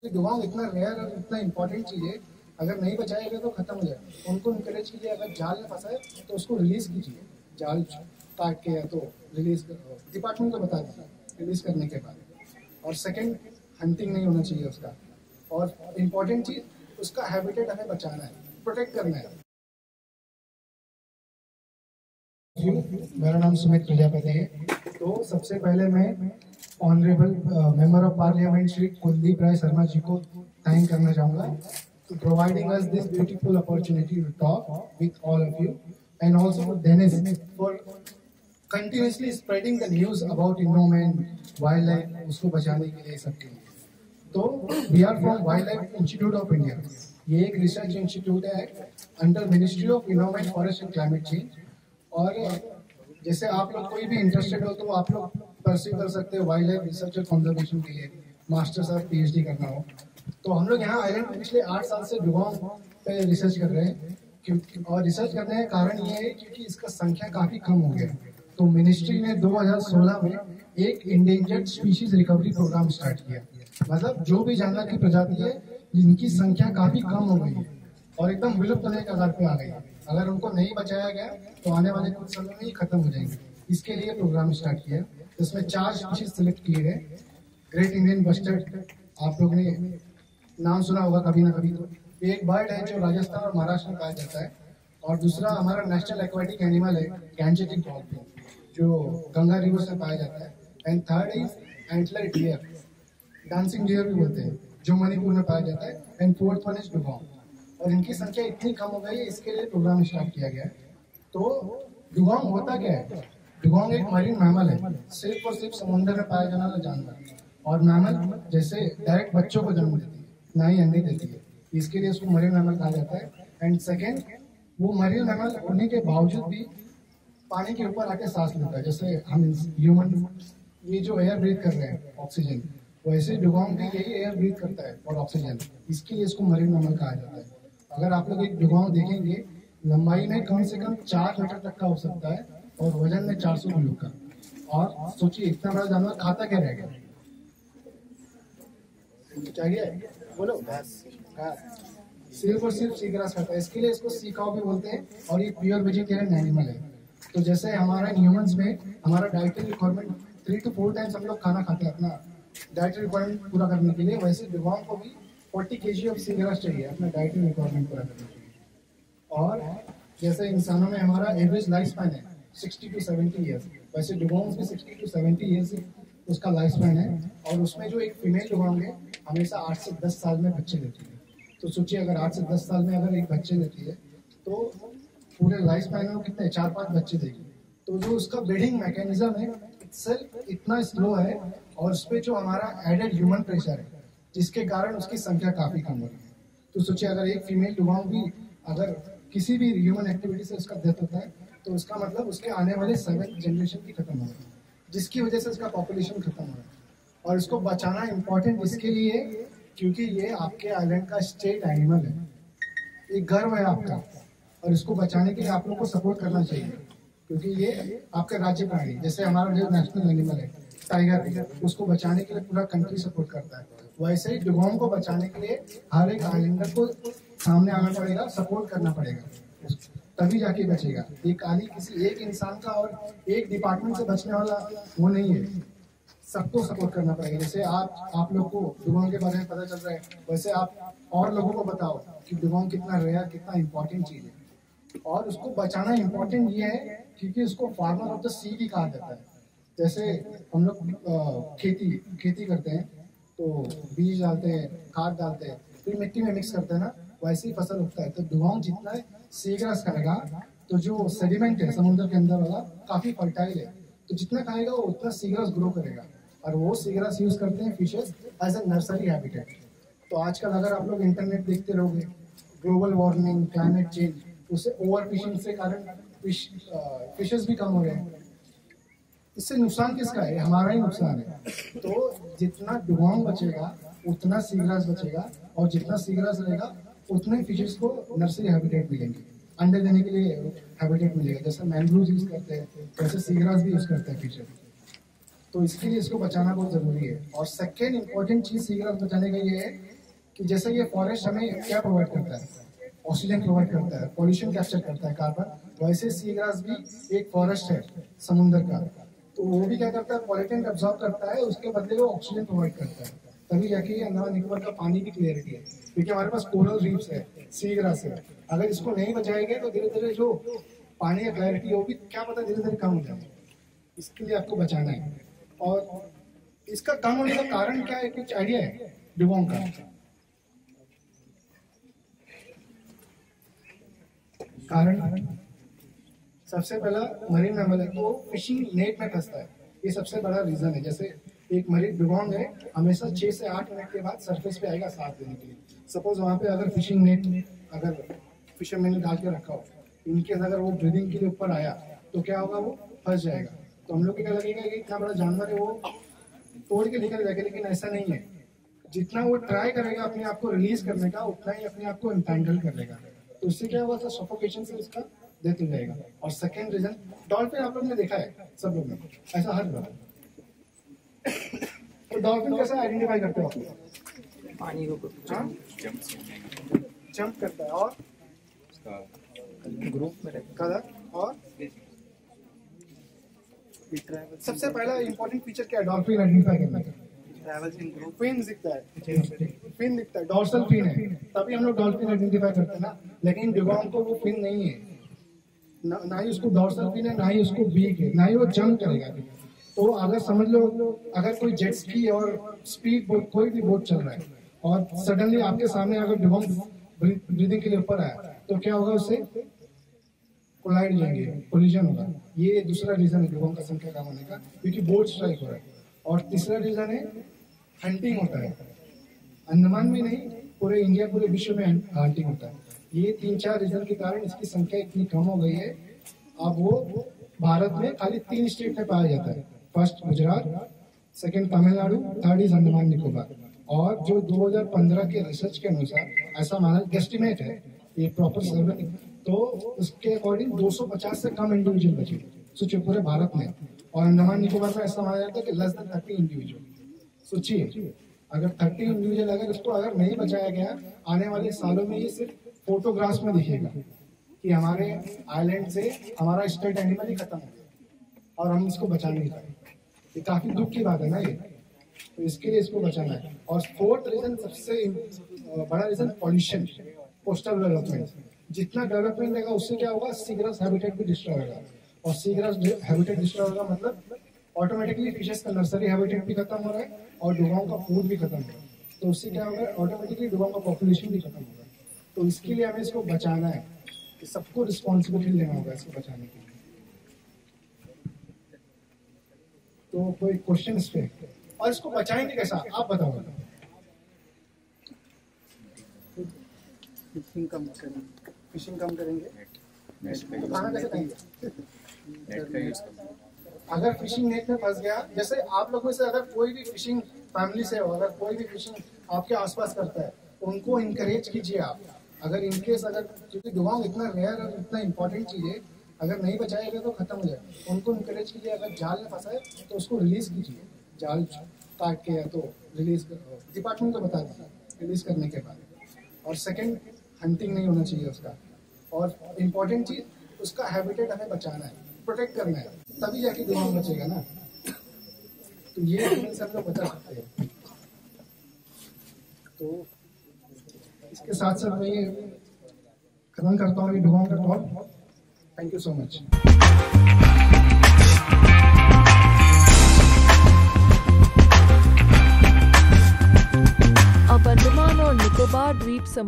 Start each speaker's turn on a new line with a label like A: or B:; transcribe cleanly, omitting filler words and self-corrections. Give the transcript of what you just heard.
A: Dugong इतना rare और इतना इम्पोर्टेंट चीज़ है, अगर नहीं बचाएगा तो खत्म हो जाएगा। उनको इनकरेज कीजिए, अगर जाल में फंसा है तो उसको रिलीज कीजिए, जाल काट के या तो रिलीज डिपार्टमेंट को बता दीजिए रिलीज करने के बाद। और सेकंड, हंटिंग नहीं होना चाहिए उसका। और इम्पोर्टेंट चीज़, उसका हैबिटेट हमें बचाना है, प्रोटेक्ट करना है। मेरा नाम सुमित प्रजापति है। तो सबसे पहले मैं honourable member of parliament Shri Kuldeep Rai Sharma ji को थैंक करना चाहूँगा to providing us this beautiful opportunity to talk with all of you, and also for Dennis for continuously spreading the news about Innoman wildlife, उसको बचाने के लिए सबके लिए। तो we are from Wildlife Institute of India। ये एक research institute है under ministry of environment, forest and climate change. और जैसे आप लोग कोई भी इंटरेस्टेड हो तो आप लोग परस्यू कर सकते हो वाइल्ड लाइफ रिसर्च और कंजर्वेशन के लिए, मास्टर्स और पीएचडी करना हो तो हम लोग यहाँ आइलैंड पिछले 8 साल से डुगोंग पे रिसर्च कर रहे हैं। और रिसर्च करने का कारण ये है क्योंकि इसका संख्या काफी कम हो गया। तो मिनिस्ट्री ने 2016 में एक endangered species recovery program start किया। मतलब जो भी जानवर की प्रजाति है जिनकी संख्या काफी कम हो गई है और एकदम विलुप्त होने के कगार पे आ गई है, अगर उनको नहीं बचाया गया तो आने वाले कुछ समय में ही खत्म हो जाएंगे। इसके लिए प्रोग्राम स्टार्ट किया। इसमें 4 स्पीशीज सिलेक्ट किए गए। ग्रेट इंडियन बस्टर्ड, आप लोग ने नाम सुना होगा कभी ना कभी। तो एक बर्ड है जो राजस्थान और महाराष्ट्र में पाया जाता है। और दूसरा हमारा नेशनल एक्वाटिक एनिमल है गैंजेटिक डॉल्फिन, जो गंगा रिवर से पाया जाता है। And third is antler deer, dancing deer भी बोलते हैं, जो मणिपुर में पाया जाता है। And fourth one is dugong. और इनकी संख्या इतनी कम हो गई है, इसके लिए प्रोग्राम स्टार्ट किया गया है। तो डुगोंग होता क्या है? डुगोंग एक मरीन मैमल है, सिर्फ और सिर्फ समुद्र में पाया जाने वाला जानवर। और मैमल जैसे डायरेक्ट बच्चों को जन्म देती है, ना ही अंडे देती है, इसके लिए उसको मरीन मैमल कहा जाता है। एंड सेकेंड, वो मरीन मैमल होने के बावजूद भी पानी के ऊपर आके सांस लेता है। जैसे हम ह्यूमन ये जो एयर ब्रीथ कर रहे हैं ऑक्सीजन, वैसे डुगोंग भी यही एयर ब्रीथ करता है और ऑक्सीजन, इसके लिए इसको मरीन मैमल कहा जाता है। अगर आप लोग एक डुगोंग देखेंगे, लंबाई में कम से कम 4 मीटर तक का हो सकता है और वजन में 400 किलो का। और सोचिए इतना बड़ा जानवर खाता क्या रहेगा? चाहिए बोलो, सिर्फ और सिर्फ सी ग्रास खाता है, इसके लिए इसको सी काउ भी बोलते हैं। और ये प्योर वेजिटेरियन एनिमल है। तो जैसे हमारा ह्यूमंस में हमारा डाइटरी रिक्वायरमेंट 3 to 4 टाइम्स हम लोग खाना खाते हैं अपना डाइटरी रिक्वायरमेंट पूरा करने के लिए, वैसे डुगोंग को भी 40 kg ऑफ सी ग्रास चाहिए अपना डाइटरी रिक्वायरमेंट पूरा करने के लिए। और जैसे इंसानों में हमारा एवरेज लाइफ स्पैन है 60 to 70 ईयर्स, वैसे डुगोंग भी 60 to 70 ईयर्स उसका लाइफ स्पैन है। और उसमें जो एक फीमेल डुगोंग है हमेशा 8 से 10 साल में बच्चे देती है। तो सोचिए अगर 8 से 10 साल में अगर एक बच्चे देती है तो पूरे लाइफ स्पैन में वो कितने 4-5 बच्चे देगी। तो जो उसका ब्रीडिंग मैकेनिज्म है इटसेल्फ इतना स्लो है, और उस पर जो हमारा एडेड ह्यूमन प्रेशर है जिसके कारण उसकी संख्या काफी कम हो रही है। तो सोचिए अगर एक फीमेल डुगोंग भी अगर किसी भी ह्यूमन एक्टिविटी से उसका डेथ होता है तो उसका मतलब उसके आने वाले 7th जनरेशन की खत्म हो रही है, जिसकी वजह से उसका पॉपुलेशन खत्म हो रहा है। और इसको बचाना इम्पोर्टेंट इसके लिए क्योंकि ये आपके आइलैंड का स्टेट एनिमल है, एक गर्व है आपका। और इसको बचाने के लिए आप लोग को सपोर्ट करना चाहिए क्योंकि ये आपका राज्य प्राणी, जैसे हमारा जो नेशनल एनिमल है टाइगर, उसको बचाने के लिए पूरा कंट्री सपोर्ट करता है। वैसे ही डुगोंग को बचाने के लिए हर एक आइलैंडर को सामने आना पड़ेगा, सपोर्ट करना पड़ेगा, तभी जाके बचेगा। ये खाली किसी एक इंसान का और एक डिपार्टमेंट से बचने वाला वो नहीं है, सबको सपोर्ट करना पड़ेगा। जैसे आप लोग को डुगोंग के बारे में पता चल रहा है, वैसे आप और लोगों को बताओ कि डुगोंग कितना रेयर, कितना इंपॉर्टेंट चीज है। और उसको बचाना इम्पोर्टेंट ये है क्योंकि उसको फार्मर ऑफ द सी भी कहा जाता है। जैसे हम लोग खेती करते हैं तो बीज डालते हैं, खाद डालते हैं, फिर मिट्टी में मिक्स करते हैं ना, वैसे ही फसल उगता है। तो डुगोंग जितना सी ग्रास खाएगा तो जो सेडिमेंट है समुद्र के अंदर वाला काफी फर्टाइल है, तो जितना खाएगा वो उतना सी ग्रास ग्रो करेगा। और वो सी ग्रास यूज करते हैं fishes as a nursery habitat. तो आजकल अगर आप लोग इंटरनेट देखते रहोगे, ग्लोबल वार्मिंग, क्लाइमेट चेंज, उससे ओवर फिशिंग से कारण फिशेस भी कम हो रहे हैं। इससे नुकसान किसका है? हमारा ही नुकसान है। तो जितना डुगोंग बचेगा उतना सी ग्रास बचेगा, और जितना सी ग्रास रहेगा उतने फिशेस को नर्सरी हैबिटेट मिलेंगे, अंडे देने के लिए हैबिटेट मिलेगा। जैसे मैंग्रोव यूज करते हैं वैसे सी ग्रास भी यूज करते हैं फिशेस। तो इसके लिए इसको बचाना बहुत जरूरी है। और सेकेंड इंपॉर्टेंट चीज सी ग्रास बचाने का ये है कि जैसे ये फॉरेस्ट हमें क्या प्रोवाइड करता है, ऑक्सीजन प्रोवाइड करता है, पॉल्यूशन कैप्चर करता है कार्बन, वैसे सी ग्रास भी एक फॉरेस्ट है समुद्र का, तो वो भी क्या करता है, पॉल्यूटेंट अब्सॉर्ब करता है, उसके बदले वो ऑक्सीजन प्रोवाइड करता है। तभी जाके अंडमान निकोबार का पानी की क्लियरिटी है, क्योंकि हमारे पास कोरल रीफ्स है, सी ग्रास है। अगर इसको नहीं बचाएंगे तो धीरे धीरे जो पानी का क्लैरिटी है वो भी क्या पता धीरे धीरे कम हो जाए। इसके लिए आपको बचाना है। और इसका कम होने का कारण क्या है, कुछ आइडिया है डुगोंग का? कारण सबसे पहला मरीन मैमल है, तो फिशिंग नेट में फंसता है, ये सबसे बड़ा रीजन है। जैसे एक मरीन डुगोंग है, हमेशा 6 से 8 मिनट के बाद सरफेस पे आएगा साथ देने के लिए। सपोज वहाँ पे अगर फिशिंग नेट अगर फिशरमैन ने डाल के रखा हो, इनकेस अगर वो ब्रीदिंग के लिए ऊपर आया तो क्या होगा, वो फंस जाएगा। तो हम लोग को क्या लगेगा कि इतना बड़ा जानवर है, वो तोड़ के निकल जाएगा, लेकिन ऐसा नहीं है। जितना वो ट्राई करेगा अपने आप को रिलीज करने का, उतना ही अपने आप को एंटैंगल कर लेगा। तो उससे क्या होगा, तो सफोकेशन से उसका डेथ हो जाएगा। और सेकेंड रीजन, डॉल्फिन आप लोग ने देखा है, सब लोग ने, ऐसा हर बार। तो डॉल्फिन कैसे आइडेंटिफाई करते हो आप?
B: पानी को
A: जंप करता है और
B: ग्रुप में रहता
A: कलर, और सबसे पहला इंपॉर्टेंट फीचर क्या है डॉल्फिन आइडेंटिफाई करने का?
B: ट्रैवल्स इन ग्रुप।
A: फिन दिखता है, फिन दिखता है, डॉर्सल फिन है, तभी हम लोग डॉल्फिन आइडेंटिफाई करते हैं ना। लेकिन डुगोंग को वो फिन नहीं है, ना ही उसको डॉर्सल फिन है, ना ही उसको बीक है, ना ही वो जंप करेगा। तो अगर समझ लो, अगर कोई जेट स्की और स्पीड बोट, कोई भी बोट चल रहा है और सडनली आपके सामने अगर डुगोंग ब्रीदिंग के लिए ऊपर आया, तो क्या होगा, उससे कोलाइड जाएंगे, कोलिजन होगा। ये दूसरा रीजन है डुगोंग का संख्या कम होने का, क्योंकि बोट स्ट्राइक हो रहा है। और तीसरा रीजन है हंटिंग होता है, अंडमान में नहीं, पूरे इंडिया, पूरे विश्व में हंटिंग होता है। ये 3-4 रीजन के कारण इसकी संख्या इतनी कम हो गई है। अब वो भारत में खाली 3 स्टेट में पाया जाता है, first Gujarat, second Tamil Nadu, third is Andaman Nicobar. और जो 2015 के रिसर्च के अनुसार ऐसा माना, गेस्टिमेट है ये, प्रॉपर सर्वे, तो उसके अकॉर्डिंग 250 से कम इंडिविजुअल बचे सोचिए पूरे भारत में। और अंडमान निकोबार में ऐसा माना जाता है कि लेस देन 30 इंडिविजुअल। सोचिए अगर 30 इंडिविजुअल अगर इसको अगर नहीं बचाया गया, आने वाले सालों में ये सिर्फ फोटोग्राफ्स में दिखेगा कि हमारे आइलैंड से हमारा स्टेट एनिमल ही खत्म हो गया और हम इसको बचा नहीं पाए। ये काफी दुख की बात है ना ये, तो इसके लिए इसको बचाना है। और फोर्थ रीजन, सबसे बड़ा रीजन, पॉल्यूशन, कोस्टल डेवलपमेंट। जितना डेवलपमेंट रहेगा उससे क्या होगा, सीग्रास हैबिटेट भी डिस्ट्रॉय होगा। और सीग्रास हैबिटेट डिस्ट्रॉय होगा मतलब ऑटोमेटिकली फिशेस का नर्सरी हैबिटेट भी खत्म हो रहा है और डुगोंग का फूड भी खत्म हो रहा है। तो उससे क्या होगा, ऑटोमेटिकली डुगोंग का पॉपुलेशन भी खत्म होगा। तो इसके लिए हमें इसको बचाना है, कि सबको रिस्पॉन्सिबिलिटी लेना होगा इसको बचाने के लिए। तो कोई क्वेश्चन इस पे, और इसको बचाएंगे कैसा, आप बताओ।
B: फिशिंग कम करेंगे,
A: फिशिंग कम करेंगे, तो खाना कैसे खाएंगे?
C: नेट का यूज करना।
A: अगर फिशिंग नेट में फंस गया, जैसे आप लोगों में से अगर कोई भी फिशिंग फैमिली से हो, अगर कोई भी फिशिंग आपके आसपास करता है, उनको इनकरेज कीजिए आप। अगर इनकेस अगर, क्योंकि डुगोंग इतना रेयर और इतना इंपॉर्टेंट चीज है, अगर नहीं बचाएगा तो खत्म हो जाएगा। उनको इनकरेज कीजिए, अगर जाल में फंसा है तो उसको रिलीज कीजिए, जाल काट के, या तो रिलीज डिपार्टमेंट को बता दें रिलीज करने के बाद। और सेकंड, हंटिंग नहीं होना चाहिए उसका। और इम्पोर्टेंट चीज, उसका हैबिटेट हमें बचाना है, प्रोटेक्ट करना है, तभी जाके डुगोंग बचेगा ना। तो ये से हम लोग बचा सकते हैं। तो इसके साथ साथ मैं ये खत्म करता हूँ डुगोंग का talk. Thank you so much.
D: अब अंडमान और निकोबार द्वीप समूह